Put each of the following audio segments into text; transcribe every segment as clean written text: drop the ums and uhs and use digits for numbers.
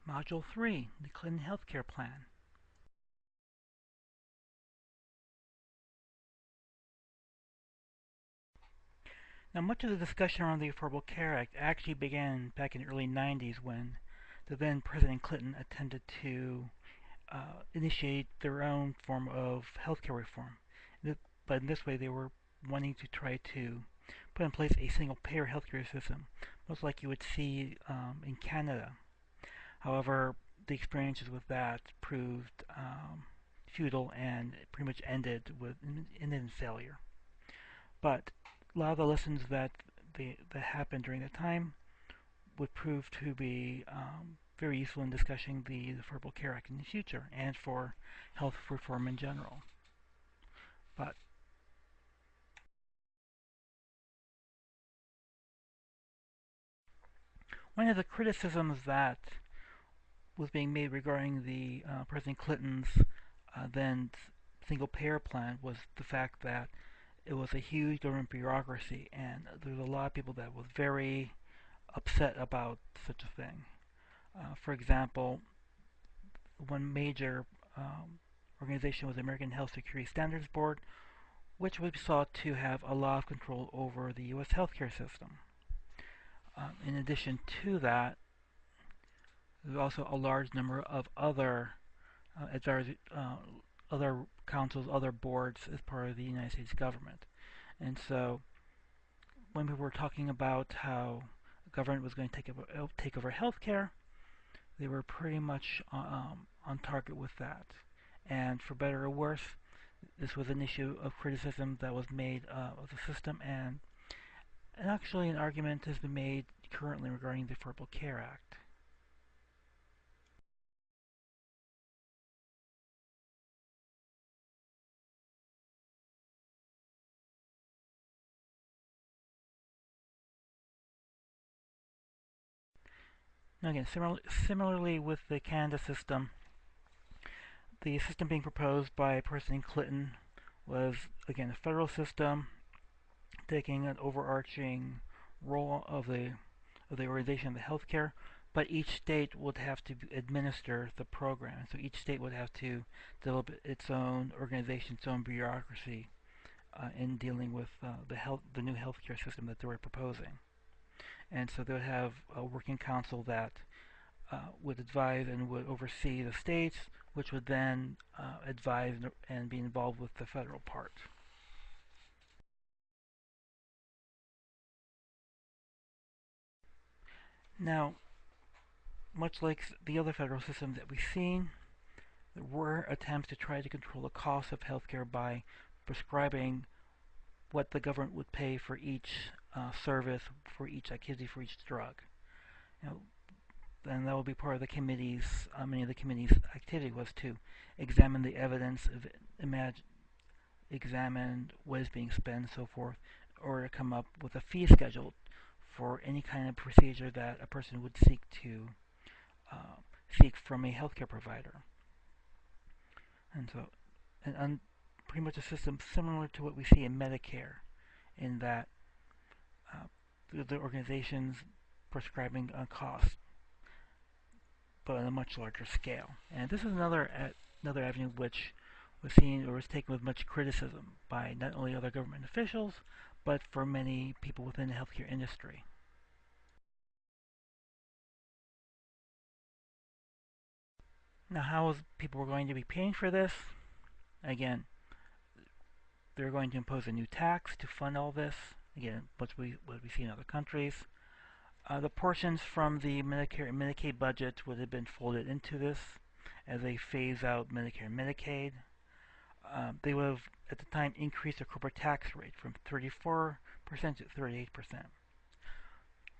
Module 3, the Clinton Healthcare Plan. Now, much of the discussion around the Affordable Care Act actually began back in the early 90s when the then President Clinton attempted to initiate their own form of healthcare reform. But in this way, they were wanting to try to put in place a single-payer healthcare system, much like you would see in Canada. However, the experiences with that proved futile and pretty much ended in failure. But a lot of the lessons that happened during that time would prove to be very useful in discussing the Affordable Care Act in the future and for health reform in general. But one of the criticisms that was being made regarding the President Clinton's then single-payer plan was the fact that it was a huge government bureaucracy, and there's a lot of people that was very upset about such a thing. For example, one major organization was the American Health Security Standards Board, which was sought to have a lot of control over the U.S. healthcare system. In addition to that, there's also a large number of other other councils, other boards as part of the United States government. And so when we were talking about how the government was going to take over healthcare, they were pretty much on target with that. And for better or worse, this was an issue of criticism that was made of the system, and actually an argument has been made currently regarding the Affordable Care Act. Now again, similarly with the Canada system, the system being proposed by President Clinton was, again, a federal system taking an overarching role of the organization of the healthcare, but each state would have to administer the program. So each state would have to develop its own organization, its own bureaucracy in dealing with the new healthcare system that they were proposing. And so they would have a working council that would advise and would oversee the states, which would then advise and be involved with the federal part. Now, much like the other federal systems that we've seen, there were attempts to try to control the cost of healthcare by prescribing what the government would pay for each service, for each activity, for each drug. Now, and that will be part of the committee's, many of the committee's activity was to examine the evidence, examine what is being spent, and so forth, or to come up with a fee schedule for any kind of procedure that a person would uh, seek from a healthcare provider. And so, and pretty much a system similar to what we see in Medicare, in that uh, the organizations prescribing costs, but on a much larger scale. And this is another avenue which was seen or was taken with much criticism by not only other government officials, but for many people within the healthcare industry. Now, how is people going to be paying for this? Again, they're going to impose a new tax to fund all this. Again, what we see in other countries. The portions from the Medicare and Medicaid budget would have been folded into this as they phase out Medicare and Medicaid. They would have, at the time, increased their corporate tax rate from 34% to 38%.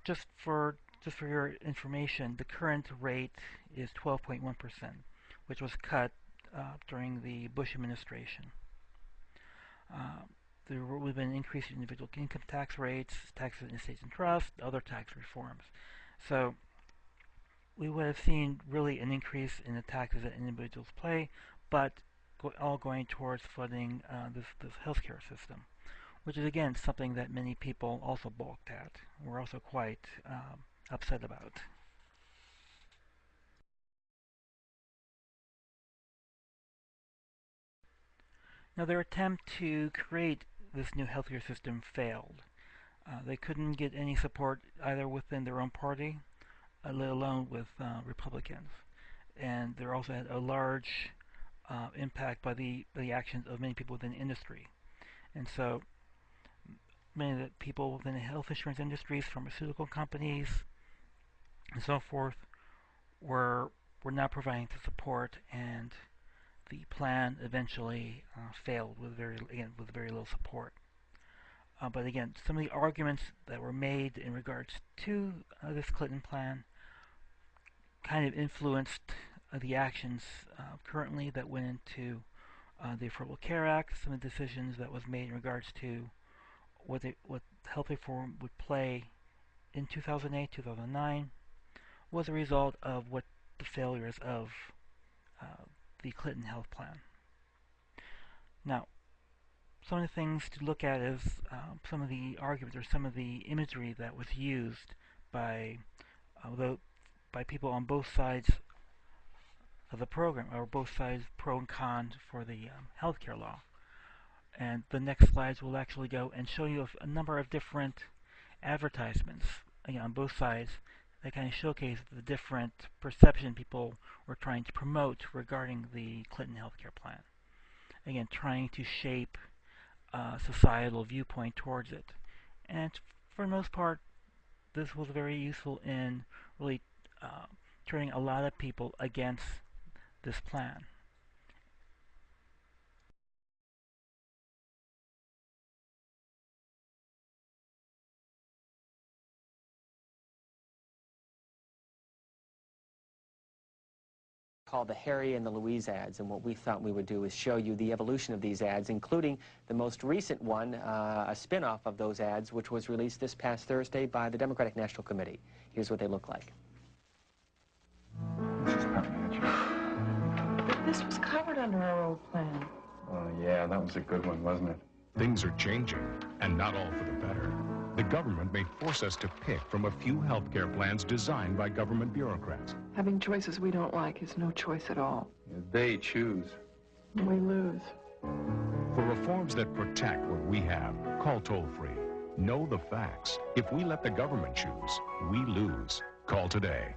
Just for just for your information, the current rate is 12.1%, which was cut during the Bush administration. Uh, there would have been an increase in individual income tax rates, taxes in estates and trusts, other tax reforms. So we would have seen really an increase in the taxes that individuals pay, but all going towards funding this healthcare system, which is again something that many people also balked at. We're also quite upset about. Now, their attempt to create this new healthcare system failed. They couldn't get any support either within their own party, let alone with Republicans. And there also had a large impact by the actions of many people within industry. And so many of the people within the health insurance industries, pharmaceutical companies, and so forth, were not providing the support, and the plan eventually failed with very little support. But again, some of the arguments that were made in regards to this Clinton plan kind of influenced the actions currently that went into the Affordable Care Act. Some of the decisions that was made in regards to what health reform would play in 2008, 2009 was a result of what the failures of the Clinton health plan. Now, some of the things to look at is some of the arguments or some of the imagery that was used by people on both sides of the program, or both sides pro and con for the healthcare law. And the next slides will actually go and show you a number of different advertisements, again, on both sides, that kind of showcase the different perception people were trying to promote regarding the Clinton healthcare plan. Again, trying to shape societal viewpoint towards it. And for the most part, this was very useful in really turning a lot of people against this plan. Called the Harry and the Louise ads, and what we thought we would do is show you the evolution of these ads, including the most recent one, a spin-off of those ads, which was released this past Thursday by the Democratic National Committee. Here's what they look like. This is confidential. But this was covered under our old plan. Oh, yeah, that was a good one, wasn't it? Things are changing, and not all for the better. The government may force us to pick from a few healthcare plans designed by government bureaucrats. Having choices we don't like is no choice at all. Yeah, they choose. We lose. For reforms that protect what we have, call toll-free. Know the facts. If we let the government choose, we lose. Call today.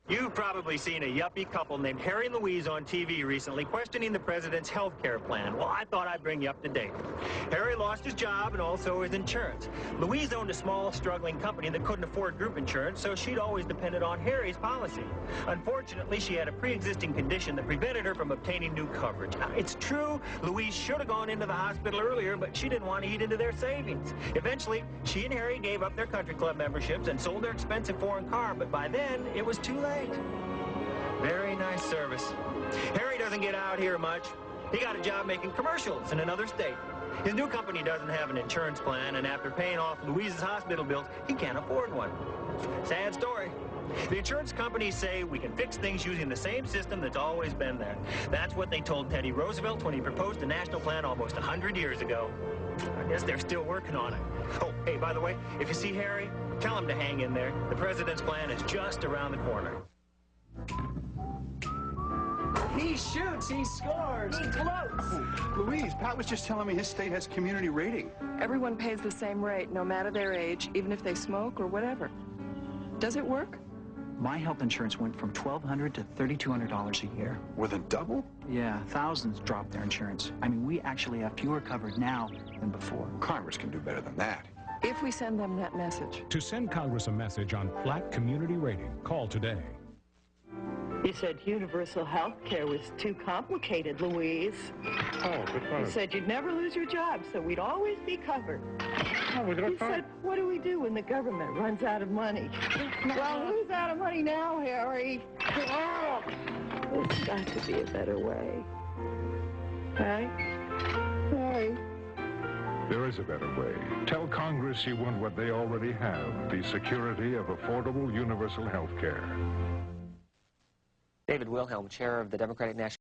You've probably seen a yuppie couple named Harry and Louise on TV recently questioning the president's health care plan. Well, I thought I'd bring you up to date. Harry lost his job and also his insurance. Louise owned a small, struggling company that couldn't afford group insurance, so she'd always depended on Harry's policy. Unfortunately, she had a pre-existing condition that prevented her from obtaining new coverage. Now, it's true, Louise should have gone into the hospital earlier, but she didn't want to eat into their savings. Eventually, she and Harry gave up their country club memberships and sold their expensive foreign car, but by then, it was too late. Very nice service. Harry doesn't get out here much. He got a job making commercials in another state. His new company doesn't have an insurance plan, and after paying off Louise's hospital bills, he can't afford one. Sad story. The insurance companies say we can fix things using the same system that's always been there. That's what they told Teddy Roosevelt when he proposed a national plan almost 100 years ago. I guess they're still working on it. Oh, hey, by the way, if you see Harry, tell him to hang in there. The president's plan is just around the corner. He shoots, he scores, he floats. Louise, Pat was just telling me his state has community rating. Everyone pays the same rate, no matter their age, even if they smoke or whatever. Does it work? My health insurance went from $1,200 to $3,200 a year. More than double? Yeah, thousands dropped their insurance. I mean, we actually have fewer covered now than before. Congress can do better than that. If we send them that message. To send Congress a message on flat community rating, call today. You said universal health care was too complicated, Louise. Oh, good point. You said you'd never lose your job, so we'd always be covered. Oh, we You said, what do we do when the government runs out of money? Well, who's out of money now, Harry? Oh, there's got to be a better way. Right? Harry? There is a better way. Tell Congress you want what they already have, the security of affordable universal health care. David Wilhelm, chair of the Democratic National